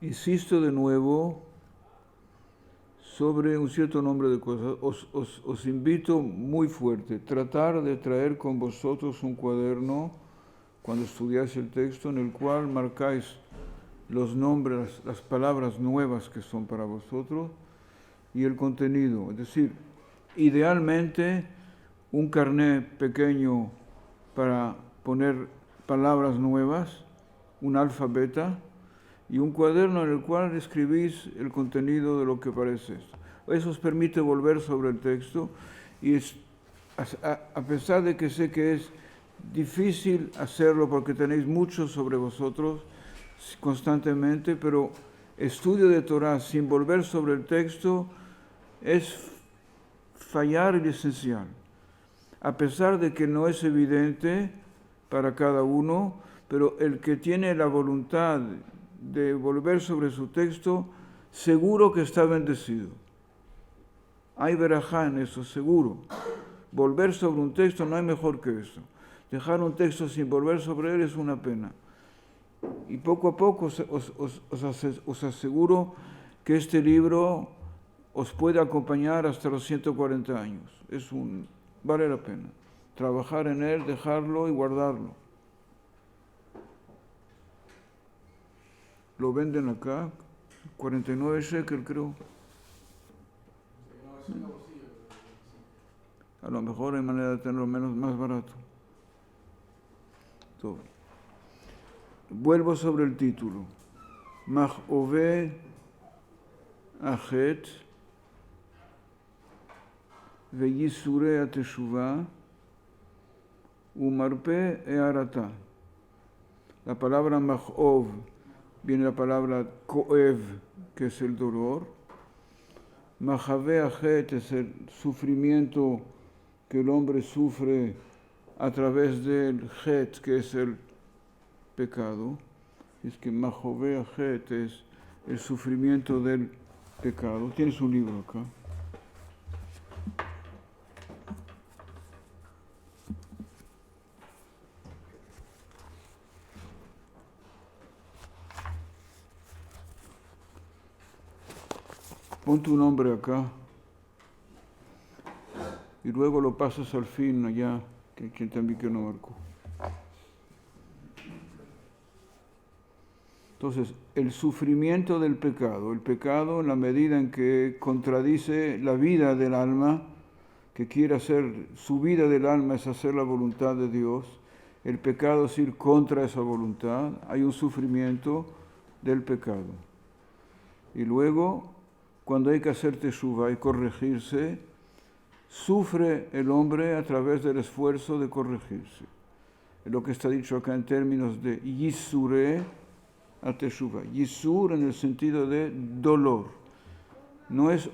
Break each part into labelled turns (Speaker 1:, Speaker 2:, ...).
Speaker 1: Insisto de nuevo sobre un cierto número de cosas. Os invito muy fuerte, tratar de traer con vosotros un cuaderno cuando estudiáis el texto en el cual marcáis los nombres, las palabras nuevas que son para vosotros y el contenido. Es decir, idealmente un carnet pequeño para poner palabras nuevas, un alfabeta, y un cuaderno en el cual escribís el contenido de lo que parece esto. Eso os permite volver sobre el texto y a pesar de que sé que es difícil hacerlo porque tenéis mucho sobre vosotros constantemente, pero estudio de Torah sin volver sobre el texto es fallar el esencial. A pesar de que no es evidente para cada uno, pero el que tiene la voluntad de volver sobre su texto, seguro que está bendecido. Hay verajá en eso, seguro. Volver sobre un texto no hay mejor que eso. Dejar un texto sin volver sobre él es una pena. Y poco a poco os aseguro que este libro os puede acompañar hasta los 140 años. Vale la pena. Trabajar en él, dejarlo y guardarlo. Lo venden acá, 49 shekel creo. A lo mejor hay manera de tenerlo más barato. Todo. Vuelvo sobre el título. Machove Achet Veyisure Ateshuvah Umarpe Earata. La palabra Machov viene la palabra Koev, que es el dolor. Machave Achet es el sufrimiento que el hombre sufre a través del Het, que es el pecado. Es que Machove Achet es el sufrimiento del pecado. Tienes un libro acá. Pon tu nombre acá y luego lo pasas al fin allá, que también que no marcó. Entonces, el sufrimiento del pecado, el pecado en la medida en que contradice la vida del alma, que quiere hacer, su vida del alma es hacer la voluntad de Dios, el pecado es ir contra esa voluntad, hay un sufrimiento del pecado. Y luego, cuando hay que hacer teshuvah y corregirse, sufre el hombre a través del esfuerzo de corregirse. Es lo que está dicho acá en términos de yisure a teshuvah. Yisur en el sentido de dolor. No es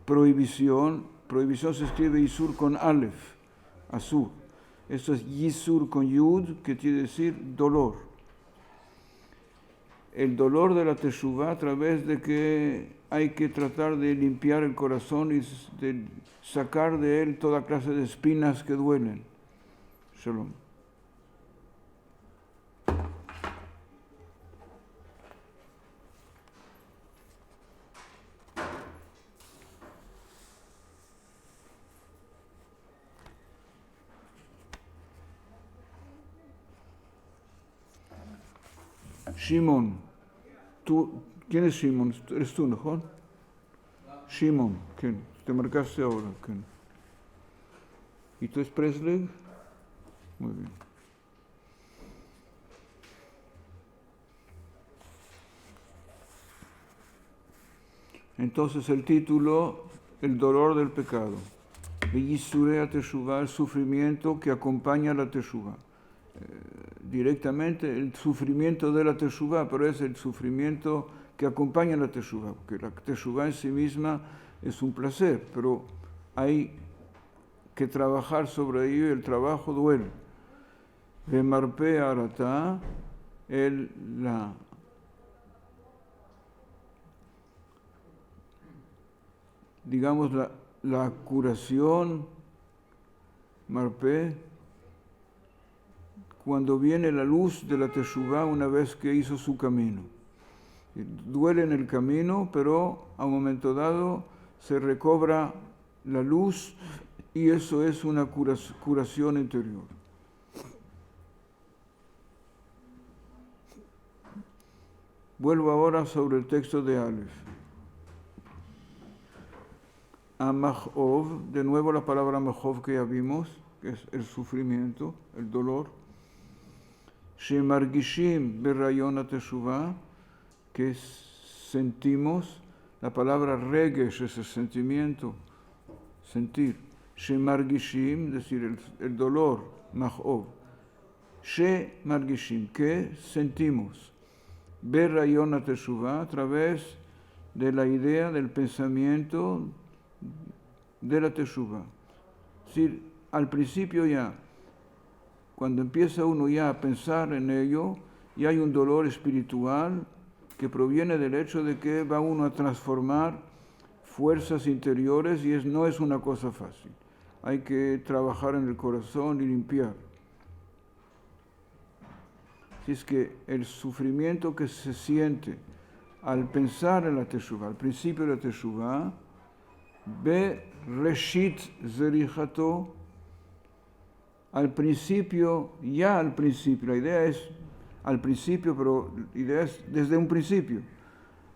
Speaker 1: prohibición. Prohibición se escribe yisur con alef, azur. Esto es yisur con yud, que quiere decir dolor. El dolor de la teshuvah a través de que hay que tratar de limpiar el corazón y de sacar de él toda clase de espinas que duelen. Shalom. Shimon, ¿quién es Shimon? ¿Eres tú, no? Shimon, ¿quién? Te marcaste ahora, ¿quién? ¿Y tú es Presley? Muy bien. Entonces el título, el dolor del pecado. Yisure teshuvah, el sufrimiento que acompaña la teshuvah. Directamente el sufrimiento de la teshuvah, pero es el sufrimiento que acompaña la teshuvah, porque la teshuvah en sí misma es un placer, pero hay que trabajar sobre ello y el trabajo duele. De marpe arata, la curación, marpe, cuando viene la luz de la teshuvah una vez que hizo su camino. Duele en el camino, pero a un momento dado se recobra la luz y eso es una curación interior. Vuelvo ahora sobre el texto de Aleph. Amachov, de nuevo la palabra Amachov que ya vimos, que es el sufrimiento, el dolor. Shemargishim berayon ateshuvah, que sentimos, la palabra regesh es el sentimiento, sentir. Shemargishim, es decir, el dolor, Machov. Shemargishim, que sentimos. Berayon ateshuvah, a través de la idea, del pensamiento de la teshuvah. Es decir, al principio ya, cuando empieza uno ya a pensar en ello, ya hay un dolor espiritual que proviene del hecho de que va uno a transformar fuerzas interiores y no es una cosa fácil. Hay que trabajar en el corazón y limpiar. Así es que el sufrimiento que se siente al pensar en la teshuvah, al principio de la teshuvah, Be Reshit Zerichato, al principio, la idea es al principio, pero la idea es desde un principio,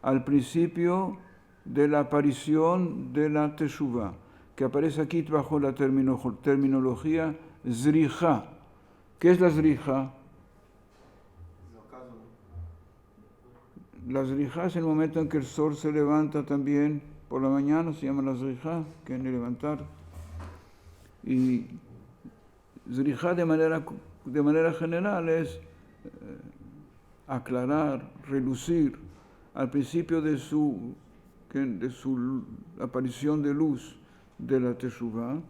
Speaker 1: al principio de la aparición de la teshuvah, que aparece aquí bajo la terminología Zricha. ¿Qué es la Zricha? La Zricha es el momento en que el sol se levanta también por la mañana, se llama la Zricha, que es levantar. Y Zricha de manera general es aclarar, relucir al principio de su aparición de luz de la teshuvah.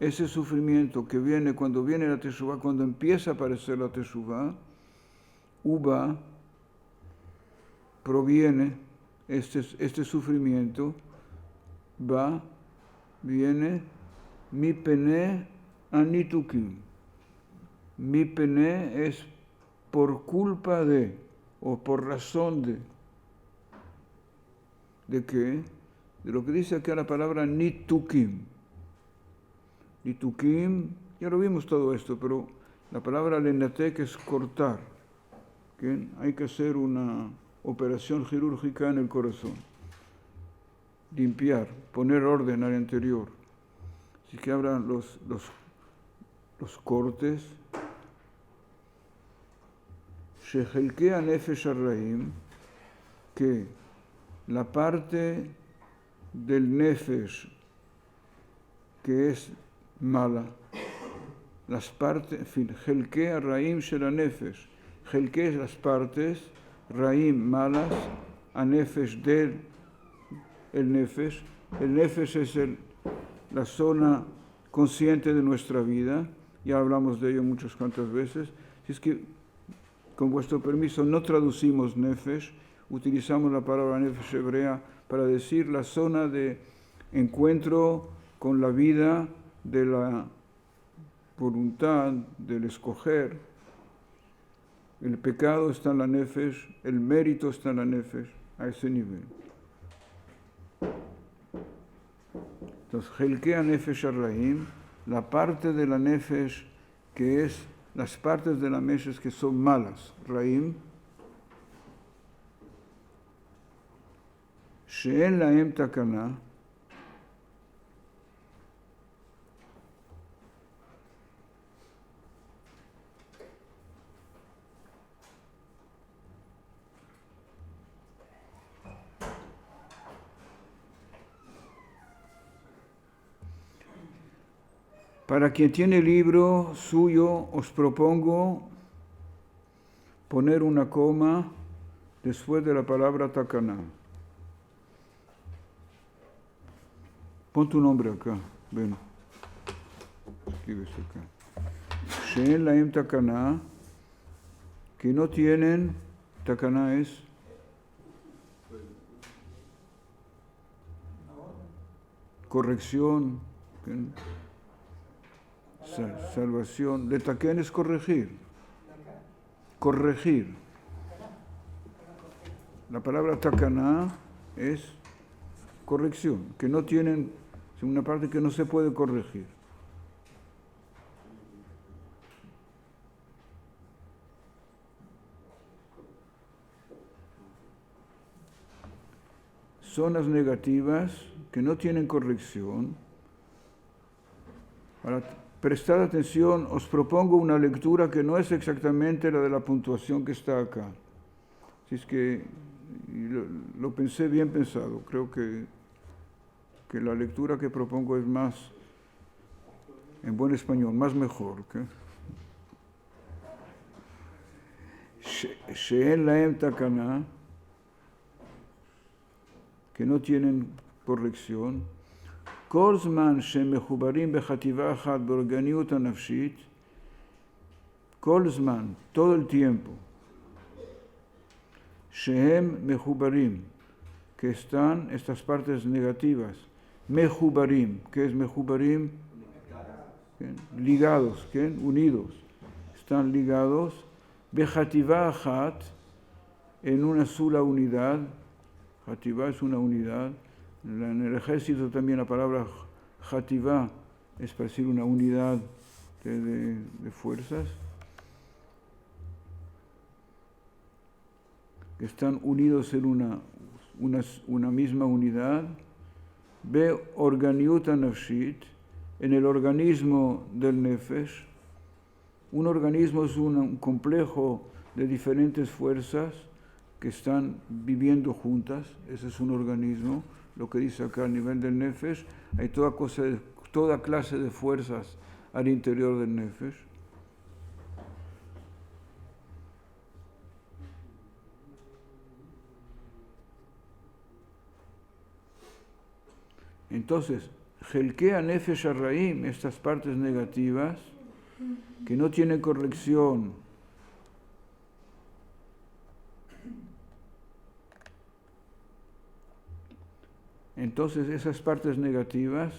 Speaker 1: Ese sufrimiento que viene cuando viene la teshuvah, cuando empieza a aparecer la teshuvah, Uba proviene, este sufrimiento viene mi pene anitukim. Mi pene es por culpa de, o por razón ¿de qué? De lo que dice acá la palabra nitukim. Nitukim, ya lo vimos todo esto, pero la palabra lenatek es cortar. ¿Okay? Hay que hacer una operación quirúrgica en el corazón. Limpiar, poner orden al interior. Así que abran los cortes. Shehelkea nefesh arraim, que la parte del nefesh que es mala, las partes, en fin, Helkea raim shel nefesh, Helkea es las partes, raim malas, a nefesh del el nefesh es la zona consciente de nuestra vida, ya hablamos de ello muchas cuantas veces. Si es que, con vuestro permiso, no traducimos nefesh, utilizamos la palabra nefesh hebrea para decir la zona de encuentro con la vida, de la voluntad, del escoger. El pecado está en la nefesh, el mérito está en la nefesh, a ese nivel. Entonces, Helkea nefesh arraim, la parte de la nefesh que es las partes de la nefesh que son malas, raim, she'en lahem takana, para quien tiene libro suyo, os propongo poner una coma después de la palabra takana. Pon tu nombre acá, ven. Escribes acá. She'en lahem takana, que no tienen, takana es corrección, salvación. Letaken es corregir. Corregir. La palabra takaná es corrección, que no tienen, es una parte que no se puede corregir. Zonas negativas que no tienen corrección. Para prestar atención, os propongo una lectura que no es exactamente la de la puntuación que está acá. Así es que lo pensé bien pensado. Creo que la lectura que propongo es más, en buen español, más mejor. She'en laem takana, que no tienen corrección. כל זמן שהם מחוברים בחטיבה אחת באורגניות הנפשית, כל זמן, todo el tiempo, שהם מחוברים, que están estas partes negativas, מחוברים, que es מחוברים, ligados, unidos, están ligados, בחטיבה אחת, en una sola unidad, חטיבה es una unidad. En el ejército también la palabra jativá es para decir una unidad de fuerzas que están unidos en una misma unidad. Be organiuta nafshit, en el organismo del nefesh. Un organismo es un complejo de diferentes fuerzas que están viviendo juntas. Ese es un organismo. Lo que dice acá a nivel del nefesh, hay toda clase de fuerzas al interior del nefesh. Entonces, Helkea Nefesh Arraim, estas partes negativas, que no tienen corrección, entonces esas partes negativas,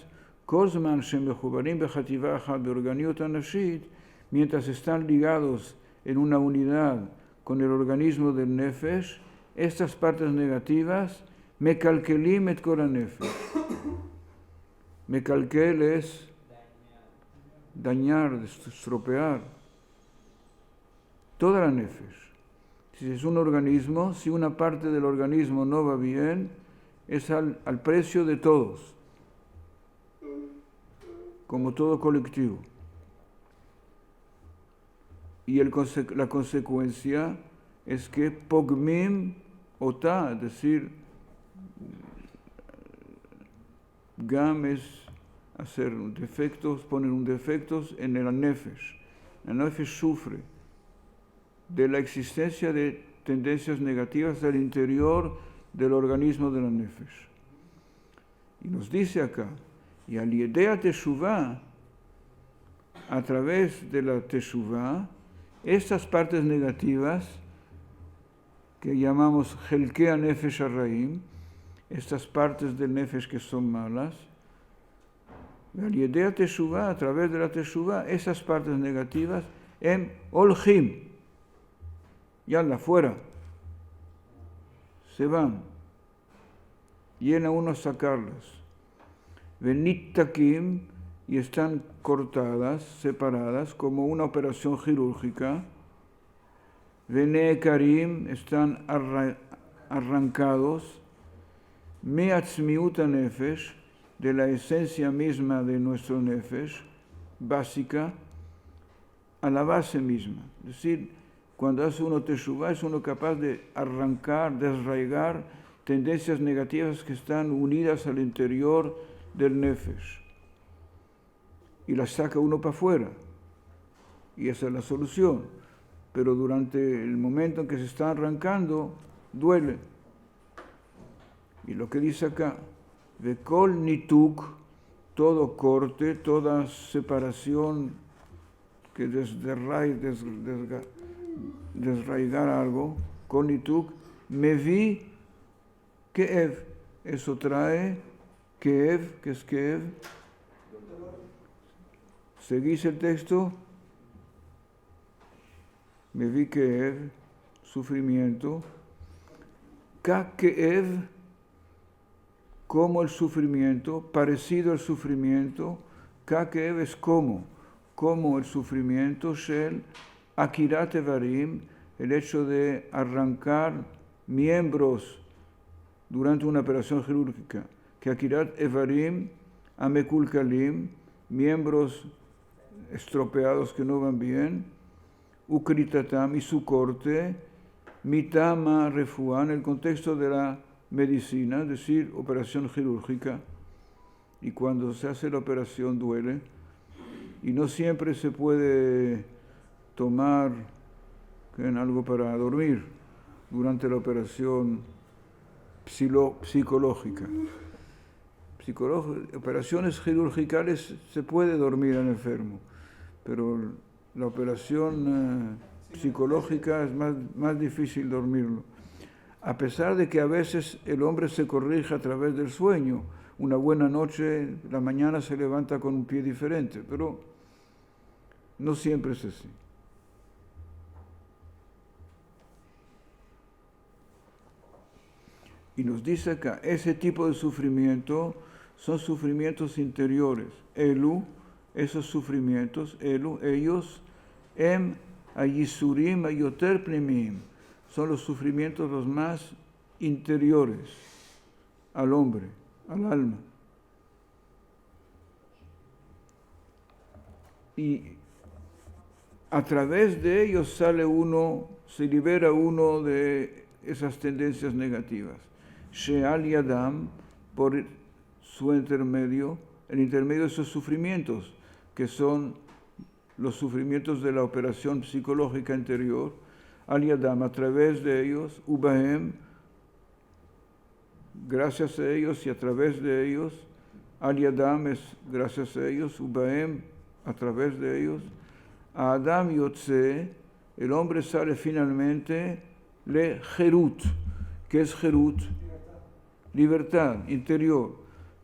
Speaker 1: Kozman Shemechubarim Bechativá Achat Beorganiut Anashit, mientras están ligados en una unidad con el organismo del Nefesh, estas partes negativas, Mekalkelim et Kol HaNefesh. Mekalkel es dañar, estropear toda la Nefesh. Si es un organismo, si una parte del organismo no va bien, es al precio de todos, como todo colectivo. Y la consecuencia es que pogmim otá, es decir, gam es hacer defectos, poner un defectos en el nefesh. El nefesh sufre de la existencia de tendencias negativas al interior del organismo de la nefesh. Y nos dice acá, y al yedea teshuvá, a través de la teshuvá, estas partes negativas que llamamos Helkea Nefesh Arraim, estas partes del nefesh que son malas, al yedea teshuvá, a través de la teshuvá, esas partes negativas en olhim, yalla, fuera, se van, viene a uno a sacarlas. Venittakim, y están cortadas, separadas, como una operación quirúrgica. Veneekarim, están arrancados. Meatzmiuta nefesh, de la esencia misma de nuestro nefesh, básica, a la base misma. Es decir, cuando hace uno teshuvá, es uno capaz de arrancar, desarraigar tendencias negativas que están unidas al interior del nefesh. Y las saca uno para afuera. Y esa es la solución. Pero durante el momento en que se está arrancando, duele. Y lo que dice acá, Vekol nituk, todo corte, toda separación que desraigar algo, con nituk, mevi keev, eso trae keev, ¿qué es keev? ¿Seguís el texto? Mevi keev, sufrimiento. Kakeev, como el sufrimiento, parecido al sufrimiento. Kakeev es como el sufrimiento, Shel Akirat Evarim, el hecho de arrancar miembros durante una operación quirúrgica. Que Akirat Evarim, Amekulkalim, miembros estropeados que no van bien, Ukritatam y su corte, Mitama Refuá, en el contexto de la medicina, es decir, operación quirúrgica. Y cuando se hace la operación duele, y no siempre se puede tomar algo para dormir durante la operación psicológica. Operaciones quirúrgicales se puede dormir al enfermo, pero la operación psicológica es más difícil dormirlo. A pesar de que a veces el hombre se corrige a través del sueño. Una buena noche, la mañana se levanta con un pie diferente, pero no siempre es así. Y nos dice acá, ese tipo de sufrimiento son sufrimientos interiores. Esos sufrimientos, ellos, ayisurim ayoter pnemim, son los sufrimientos los más interiores al hombre, al alma. Y a través de ellos se libera uno de esas tendencias negativas. She'al Yadam, por su intermedio, el intermedio de esos sufrimientos, que son los sufrimientos de la operación psicológica interior, Al Yadam, a través de ellos, Ubahem, gracias a ellos y a través de ellos, Al Yadam es gracias a ellos, Ubahem, a través de ellos, a Adam Yotze, el hombre sale finalmente, le Jerut. ¿Qué es Jerut? Libertad interior.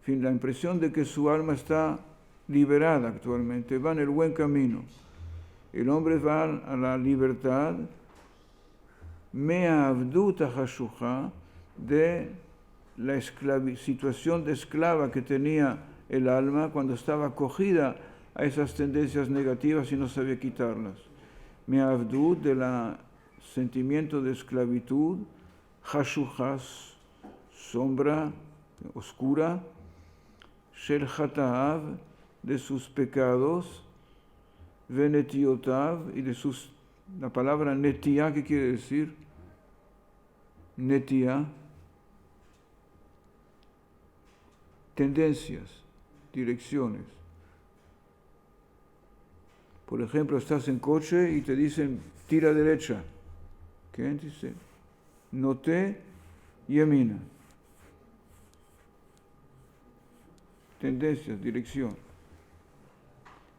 Speaker 1: La impresión de que su alma está liberada actualmente, va en el buen camino. El hombre va a la libertad, Mea Avduta Hashuja, de la situación de esclava que tenía el alma cuando estaba acogida a esas tendencias negativas y no sabía quitarlas. Mea Avdut, del sentimiento de esclavitud, Hashujas, sombra oscura, Shel Hataav, de sus pecados, Venetiotav, y de sus, la palabra Netia, ¿qué quiere decir? Netia, tendencias, direcciones. Por ejemplo, estás en coche y te dicen, tira derecha. ¿Qué dice? Noté yemina. Tendencias, dirección.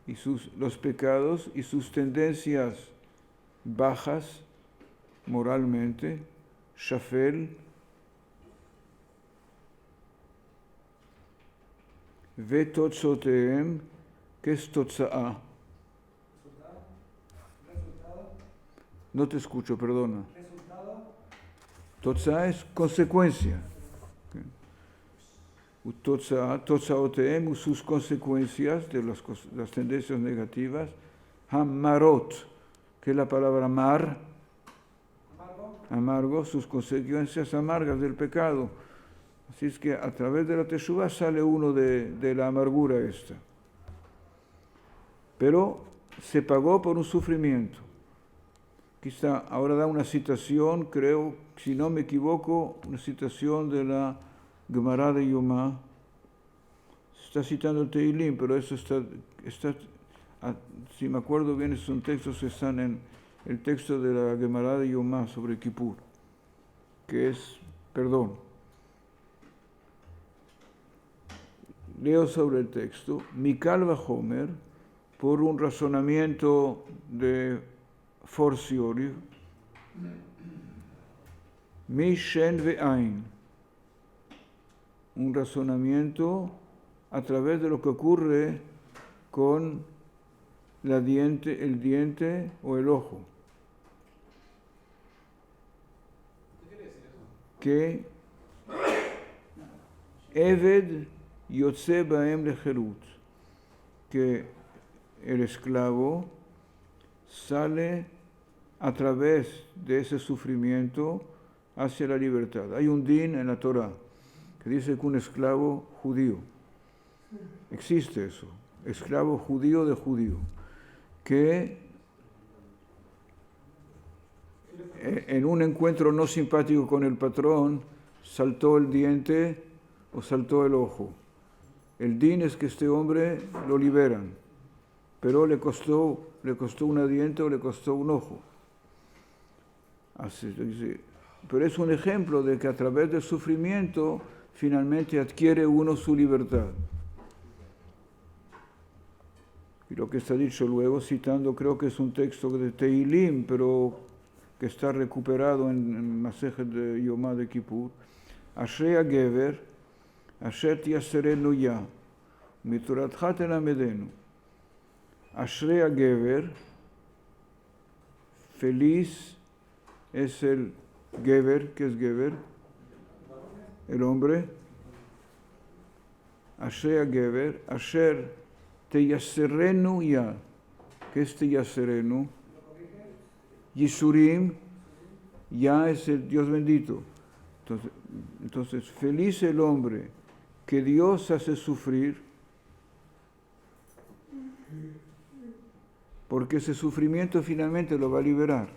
Speaker 1: Y los pecados y sus tendencias bajas moralmente, shafel, vetotzoteem, que es totza'a. No te escucho, perdona. Totza'a es consecuencia. Totzaoteem, sus consecuencias de las tendencias negativas, Hamarot, que es la palabra mar, amargo, sus consecuencias amargas del pecado. Así es que a través de la Teshuvah sale uno de la amargura esta. Pero se pagó por un sufrimiento. Quizá ahora da una citación, creo, si no me equivoco, una citación de la Gemara de Yomá. Está citando el Teilim, pero eso está, si me acuerdo bien, son textos que están en el texto de la Gemara de Yomá sobre Kippur, que es perdón. Leo sobre el texto, Mikal Vajomer, por un razonamiento de forciori, Mishen ve'ain, un razonamiento a través de lo que ocurre con el diente o el ojo.
Speaker 2: ¿Qué quiere decir eso?
Speaker 1: que Eved Yotze Baem Lecherut, que el esclavo sale a través de ese sufrimiento hacia la libertad. Hay un din en la Torah que dice que un esclavo judío, existe eso, esclavo judío de judío, que en un encuentro no simpático con el patrón saltó el diente o saltó el ojo. El din es que este hombre lo liberan, pero le costó una diente o le costó un ojo. Así, pero es un ejemplo de que a través del sufrimiento finalmente adquiere uno su libertad. Y lo que está dicho luego, citando, creo que es un texto de Tehilim, pero que está recuperado en Masejet de Yomá de Kippur. Ashrei HaGever, Asher Tiyaserenu Ya, Mitoratcha Telamedenu. Ashrei HaGever, feliz es el Gever, ¿qué es Gever? El hombre. Ashrei HaGever, Asher Tiyaserenu Ya, ¿qué es Tiyaserenu? Yisurim, ya es el Dios bendito. Entonces, feliz el hombre que Dios hace sufrir, porque ese sufrimiento finalmente lo va a liberar.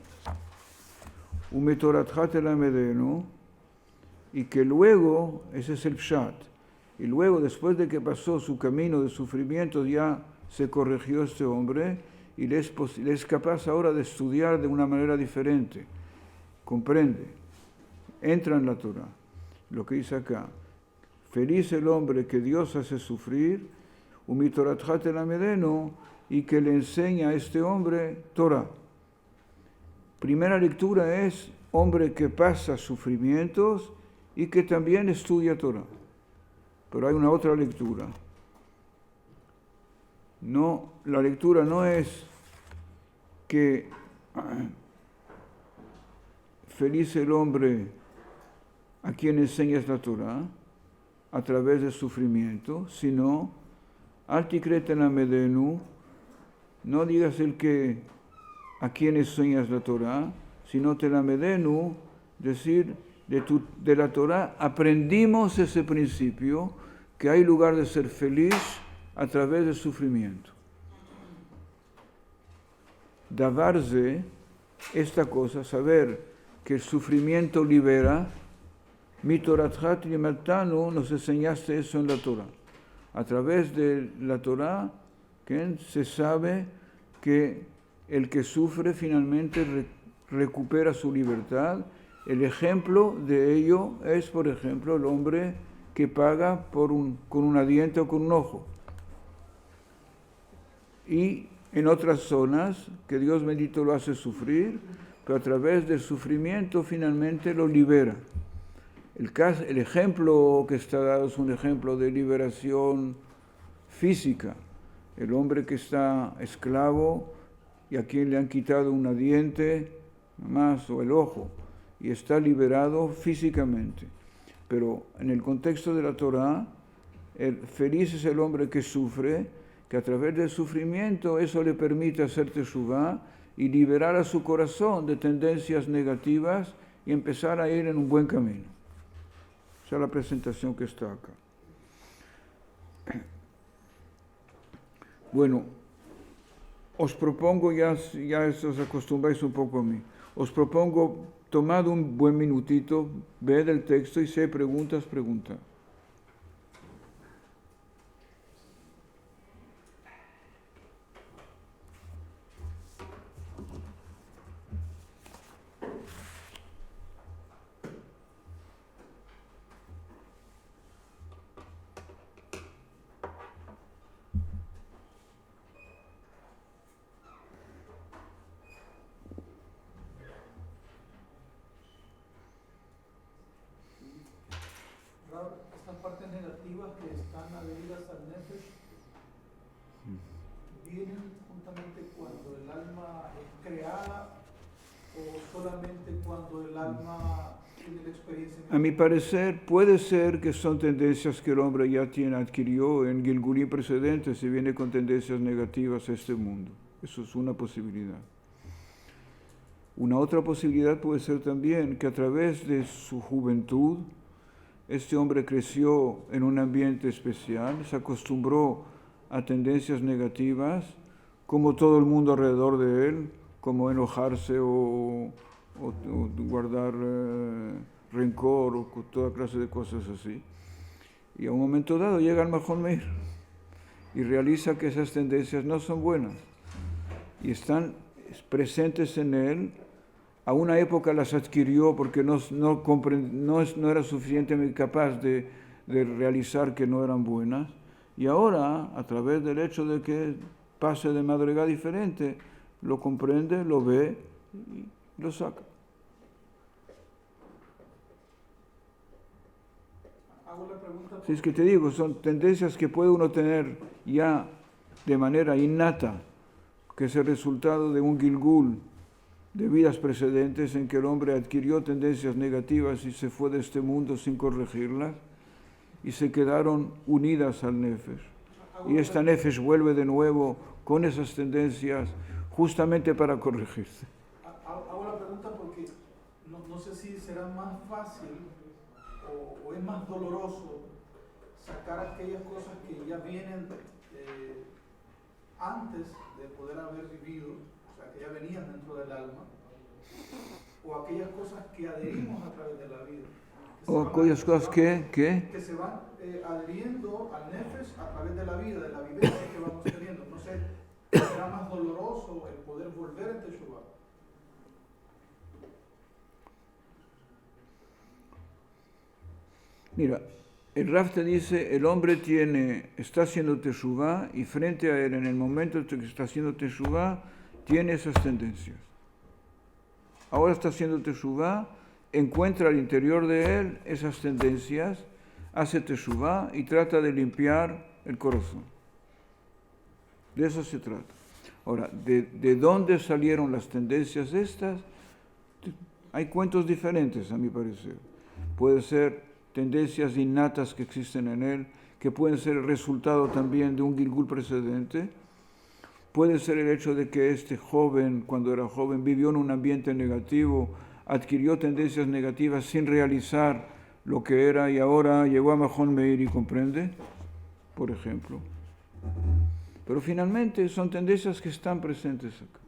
Speaker 1: Umetoratcha telamedenu, y que luego, ese es el pshat, y luego después de que pasó su camino de sufrimiento ya se corrigió este hombre, y le es capaz ahora de estudiar de una manera diferente. Comprende, entra en la Torah. Lo que dice acá, feliz el hombre que Dios hace sufrir, umitoratcha telamedenu, y que le enseña a este hombre Torah. Primera lectura es hombre que pasa sufrimientos y que también estudia Torah. Pero hay una otra lectura. No, la lectura no es que feliz el hombre a quien enseñas la Torah a través del sufrimiento, sino al tikre telamedenu, no digas el que a quien enseñas la Torah, sino telamedenu, decir de la Torah aprendimos ese principio que hay lugar de ser feliz a través del sufrimiento. Davarze, esta cosa, saber que el sufrimiento libera, mi Toratchat Limatanu, nos enseñaste eso en la Torah. A través de la Torah, que se sabe que el que sufre finalmente recupera su libertad. El ejemplo de ello es, por ejemplo, el hombre que paga con una diente o con un ojo. Y en otras zonas, que Dios bendito lo hace sufrir, pero a través del sufrimiento finalmente lo libera. El ejemplo que está dado es un ejemplo de liberación física. El hombre que está esclavo y a quien le han quitado una diente más o el ojo y está liberado físicamente. Pero en el contexto de la Torah, feliz es el hombre que sufre, que a través del sufrimiento eso le permite hacer teshuvá y liberar a su corazón de tendencias negativas y empezar a ir en un buen camino. Esa es la presentación que está acá. Bueno, os propongo, ya os acostumbráis un poco a mí, os propongo, tomad un buen minutito, ved el texto y si hay preguntas, pregunta.
Speaker 2: experiencia.
Speaker 1: A mi parecer, puede ser que son tendencias que el hombre ya adquirió en Gilgulim precedentes y viene con tendencias negativas a este mundo. Eso es una posibilidad. Una otra posibilidad puede ser también que a través de su juventud, este hombre creció en un ambiente especial, se acostumbró a tendencias negativas, como todo el mundo alrededor de él, como enojarse o guardar rencor o toda clase de cosas así. Y a un momento dado llega el Mahon Meir y realiza que esas tendencias no son buenas y están presentes en él. A una época las adquirió porque no era suficientemente capaz de realizar que no eran buenas, y ahora, a través del hecho de que pase de madrigada diferente, lo comprende, lo ve y lo saca.
Speaker 2: Hago la pregunta.
Speaker 1: Si es que te digo, son tendencias que puede uno tener ya de manera innata, que es el resultado de un Gilgul, de vidas precedentes en que el hombre adquirió tendencias negativas y se fue de este mundo sin corregirlas y se quedaron unidas al Nefesh. Y esta Nefesh vuelve de nuevo con esas tendencias justamente para corregirse.
Speaker 2: Hago la pregunta porque no sé si será más fácil o es más doloroso sacar aquellas cosas que ya vienen antes de poder haber vivido, que ya venían dentro del alma, o aquellas cosas que adherimos a través de la vida.
Speaker 1: O aquellas cosas que
Speaker 2: se van adhiriendo al Nefesh a través de la vida, de la vivencia que vamos teniendo. No sé, será más doloroso el poder volver en Teshuvah.
Speaker 1: Mira, el Raf te dice, el hombre está haciendo Teshuvah y frente a él, en el momento en que está haciendo Teshuvah, tiene esas tendencias. Ahora está haciendo Teshuvah, encuentra al interior de él esas tendencias, hace Teshuvah y trata de limpiar el corazón. De eso se trata. Ahora, ¿de dónde salieron las tendencias estas? Hay cuentos diferentes, a mi parecer. Puede ser tendencias innatas que existen en él, que pueden ser el resultado también de un Gilgul precedente. Puede ser el hecho de que este joven, cuando era joven, vivió en un ambiente negativo, adquirió tendencias negativas sin realizar lo que era y ahora llegó a Mahon Meir y comprende, por ejemplo. Pero finalmente son tendencias que están presentes acá.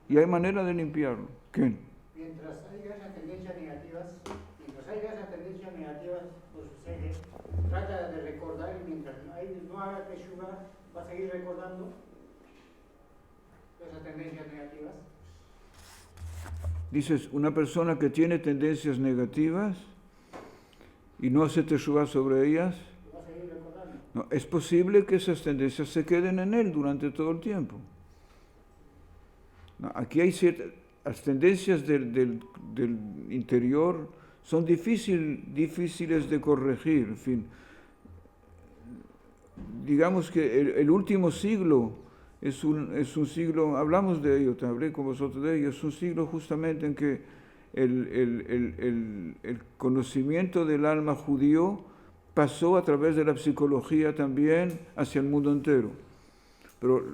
Speaker 1: Y hay manera de limpiarlo. ¿Qué?
Speaker 3: Mientras haya esas tendencias negativas, pues trata de recordar, y mientras no haga Teshuvah, va a seguir recordando esas tendencias negativas.
Speaker 1: Dices, una persona que tiene tendencias negativas y no hace Teshuvah sobre ellas,
Speaker 3: va a seguir recordando.
Speaker 1: No, es posible que esas tendencias se queden en él durante todo el tiempo. No, aquí hay las tendencias del interior son difíciles de corregir. En fin, digamos que el último siglo es un siglo, hablamos de ello, te hablé con vosotros de ello, es un siglo justamente en que el conocimiento del alma judío pasó a través de la psicología también hacia el mundo entero. Pero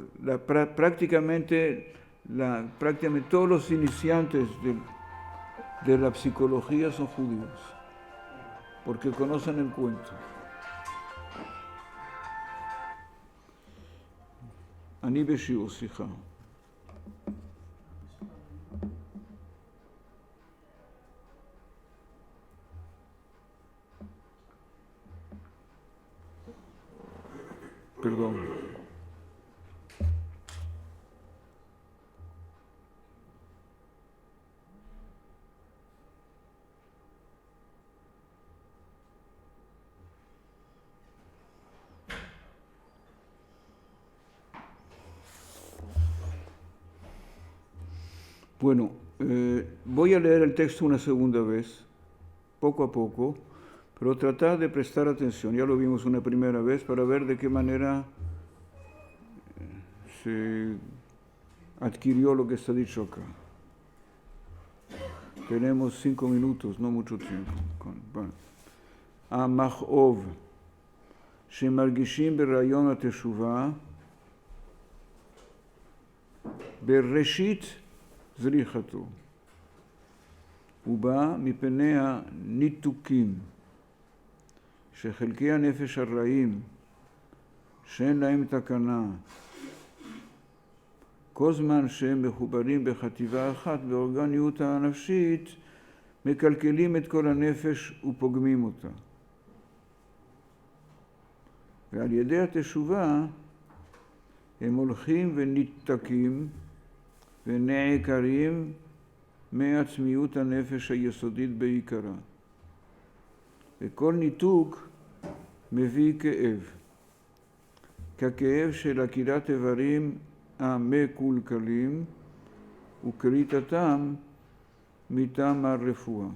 Speaker 1: prácticamente todos los iniciantes de la psicología son judíos, porque conocen el cuento. Ani b'shiur, slicha. Perdón. Bueno, voy a leer el texto una segunda vez, poco a poco, pero tratar de prestar atención. Ya lo vimos una primera vez para ver de qué manera se adquirió lo que está dicho acá. tenemos 5 minutos, no mucho tiempo. Bueno. המכאוב שמרגישים ברעיון התשובה בראשית זריחתו. הוא בא מפני הניתוקים שחלקי הנפש הרעים שאין להם תקנה כל זמן שהם מחוברים בחטיבה אחת באורגניות הנפשית מקלקלים את כל הנפש ופוגמים אותה. ועל ידי התשובה הם הולכים וניתקים ונעקרים מעצמיות הנפש היסודית בעיקרה. וכל ניתוק מביא כאב, ככאב של עקירת איברים המקולקלים וכריתתם מטעם הרפואה.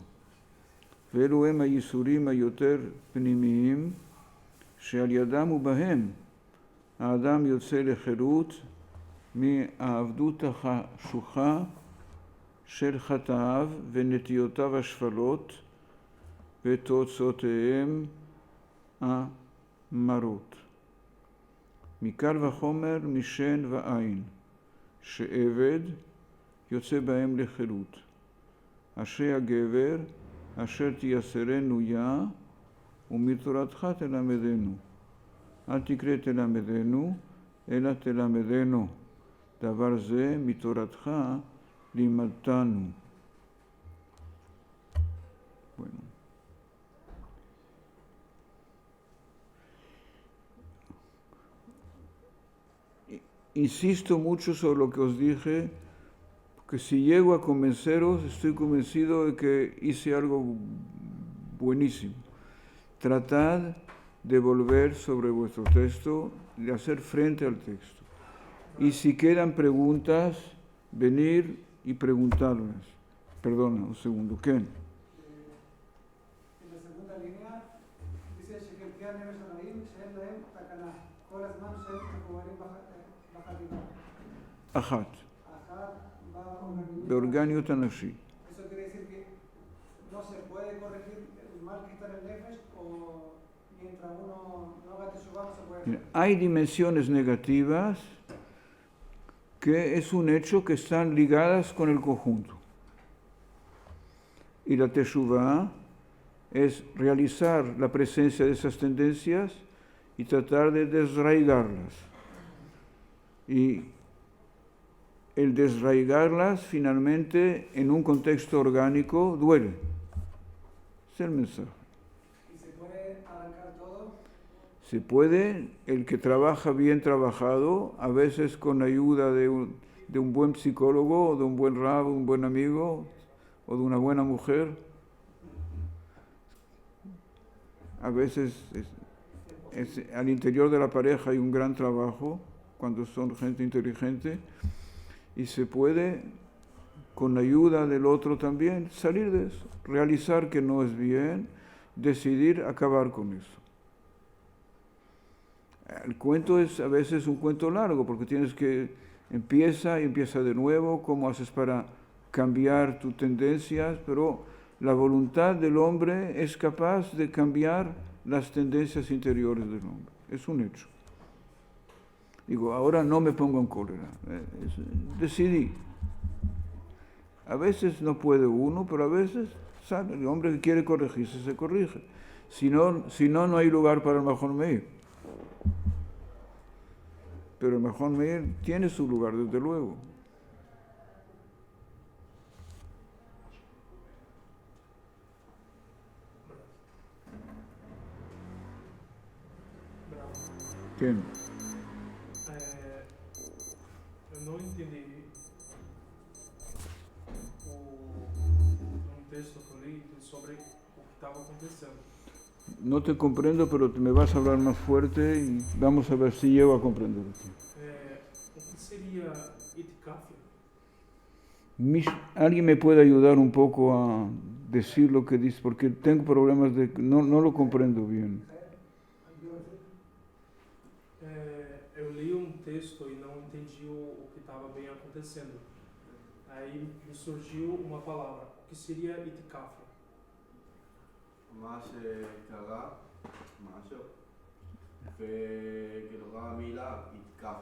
Speaker 1: ואלו הם הייסורים היותר פנימיים שעל ידם ובהם האדם יוצא לחירות מהעבדות החשוכה של חטאיו ונטיותיו השפלות ותוצאותיהם המרות. מקל וחומר משן ועין, שעבד יוצא בהם לחירות. אשרי הגבר אשר תייסרנו יה ומתורתך תלמדנו. אל תקרא תלמדנו, אלא תלמדנו. דבר זה מתורתך לימדתנו. Bueno. Insisto mucho sobre lo que os dije, porque si llego a convenceros, estoy convencido de que hice algo buenísimo. Tratad de volver sobre vuestro texto, de hacer frente al texto. Y si quedan preguntas, venir y preguntarlas. Perdona, un segundo. ¿Qué?
Speaker 2: En la segunda línea dice שחלקי הנפש הרעים שאין להם תקנה כל הזמן שהם מחוברים בחטיבה.
Speaker 1: אחת. באורגניות הנפשית.
Speaker 2: Eso quiere decir que no se puede corregir el mal que está en el nefesh o mientras uno no haga teshuvah no se puede.
Speaker 1: Hay dimensiones negativas que es un hecho que están ligadas con el conjunto. Y la teshuvah es realizar la presencia de esas tendencias y tratar de desraigarlas. Y el desraigarlas finalmente en un contexto orgánico duele. Es el mensaje.
Speaker 2: ¿Y se puede arrancar todo?
Speaker 1: Se puede, el que trabaja bien trabajado, a veces con ayuda de un buen psicólogo, o de un buen rab, un buen amigo, o de una buena mujer. A veces al interior de la pareja hay un gran trabajo, cuando son gente inteligente, y se puede, con la ayuda del otro también, salir de eso, realizar que no es bien, decidir acabar con eso. El cuento es a veces un cuento largo, porque tienes que empieza de nuevo, cómo haces para cambiar tus tendencias, pero la voluntad del hombre es capaz de cambiar las tendencias interiores del hombre. Es un hecho. Digo, ahora no me pongo en cólera. Decidí. A veces no puede uno, pero a veces sale. El hombre que quiere corregirse se corrige. Si no, no hay lugar para el Mahon Meir. Pero el Mahon Meir tiene su lugar, desde luego. ¿Quién?
Speaker 4: Eu não entendi um texto que eu li sobre o que estava acontecendo.
Speaker 1: No te comprendo, pero me vas a hablar más fuerte y vamos a ver si llego a comprender.
Speaker 4: O que seria itikaf?
Speaker 1: ¿Alguien me puede ayudar un poco a decir lo que dice? Porque tengo problemas de... No lo comprendo bien.
Speaker 4: Eu li um texto e não entendi o que estava bem acontecendo. Aí me surgiu uma palavra, que seria itikaf?
Speaker 5: מה שקרה, משהו, וכאילו ראה מילה, יתקף,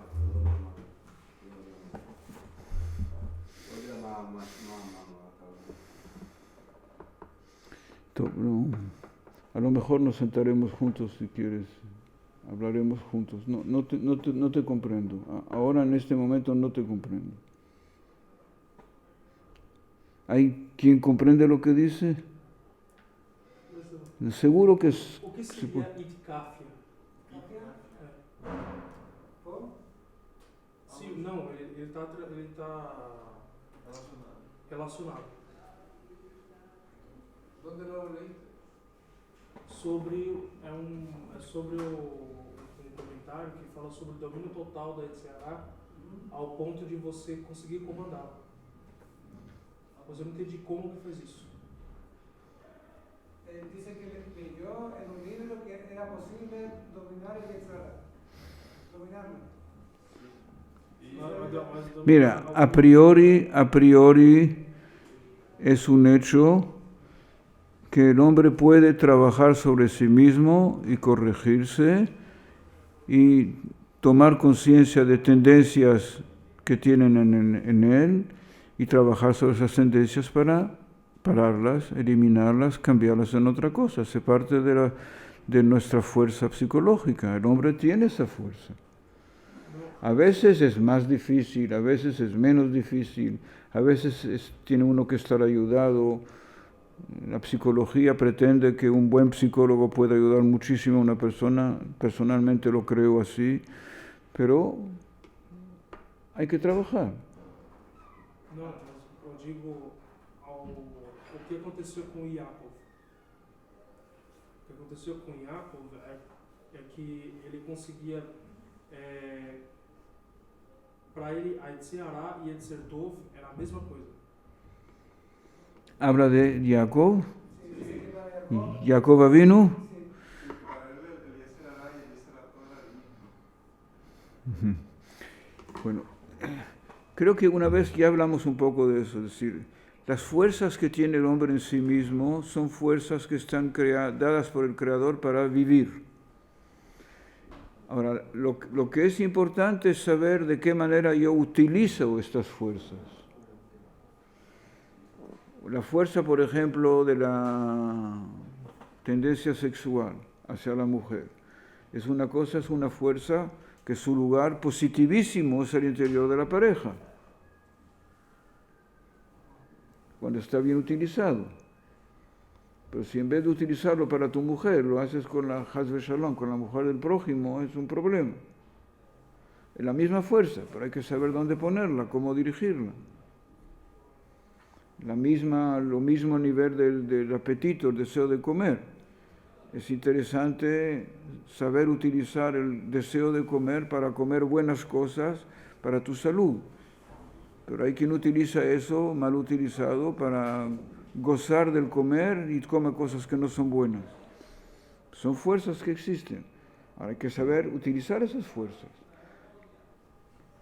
Speaker 5: לא יודע מה אמרנו.
Speaker 1: No. A lo mejor nos sentaremos juntos si quieres, hablaremos juntos. No te comprendo. Ahora en este momento no te comprendo. ¿Hay quien comprende lo que dice? Seguro que es...
Speaker 4: O que seria itikaf? Sim, não, ele está relacionado.
Speaker 2: ¿Dónde lo leíste?
Speaker 4: Sobre um comentário que fala sobre o domínio total da Yetzirah ao ponto de você conseguir comandá-la. Mas eu não entendi como que faz isso.
Speaker 6: Dice que leyó en un libro que era posible dominar el Yetzirah. Dominarlo.
Speaker 1: Mira, a priori es un hecho que el hombre puede trabajar sobre sí mismo y corregirse y tomar conciencia de tendencias que tienen en él y trabajar sobre esas tendencias para pararlas, eliminarlas, cambiarlas en otra cosa. Es parte de nuestra fuerza psicológica. El hombre tiene esa fuerza. A veces es más difícil, a veces es menos difícil, a veces tiene uno que estar ayudado. La psicología pretende que un buen psicólogo puede ayudar muchísimo a una persona, personalmente lo creo así, pero hay que trabajar.
Speaker 4: Não, mas eu digo o que aconteceu com Yaakov. O que aconteceu com Yaakov é que ele conseguia, para ele, a Yetzirah e Yetzer Tov era a mesma coisa.
Speaker 1: Habla de Jacob. Jacob Avinu. Bueno, creo que una vez ya hablamos un poco de eso, es decir, las fuerzas que tiene el hombre en sí mismo son fuerzas que están dadas por el Creador para vivir. Ahora, lo que es importante es saber de qué manera yo utilizo estas fuerzas. La fuerza, por ejemplo, de la tendencia sexual hacia la mujer es una fuerza que su lugar positivísimo es el interior de la pareja, cuando está bien utilizado. Pero si en vez de utilizarlo para tu mujer, lo haces con la Haz Shalom, con la mujer del prójimo, es un problema. Es la misma fuerza, pero hay que saber dónde ponerla, cómo dirigirla. Lo mismo nivel del apetito, el deseo de comer. Es interesante saber utilizar el deseo de comer para comer buenas cosas para tu salud. Pero hay quien utiliza eso mal utilizado para gozar del comer y come cosas que no son buenas. Son fuerzas que existen. Ahora hay que saber utilizar esas fuerzas.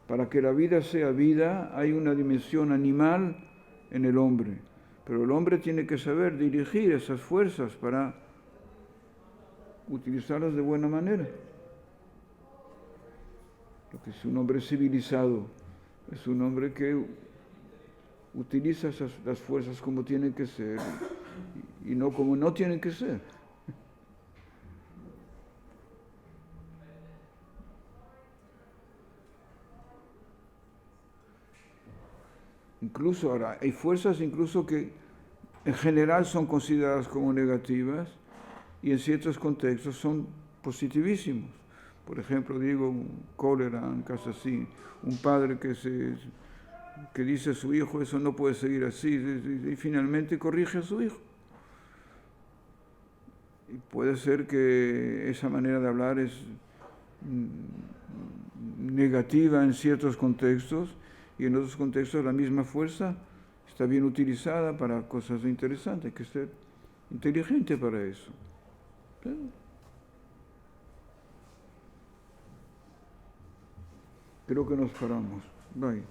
Speaker 1: Para que la vida sea vida, hay una dimensión animal en el hombre, pero el hombre tiene que saber dirigir esas fuerzas para utilizarlas de buena manera. Lo que es un hombre civilizado es un hombre que utiliza las fuerzas como tienen que ser y no como no tienen que ser. Incluso ahora, hay fuerzas incluso que en general son consideradas como negativas y en ciertos contextos son positivísimos. Por ejemplo, digo, cólera, en caso así, un padre que dice a su hijo, eso no puede seguir así, y finalmente corrige a su hijo. Y puede ser que esa manera de hablar es negativa en ciertos contextos, y en otros contextos la misma fuerza está bien utilizada para cosas interesantes. Hay que ser inteligente para eso. ¿Sí? Creo que nos paramos. Bye.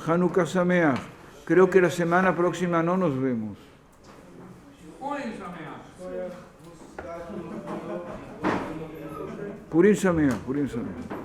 Speaker 1: Hanukkah Sameach. Creo que la semana próxima no nos vemos. Purim Sameach, Purim Sameach.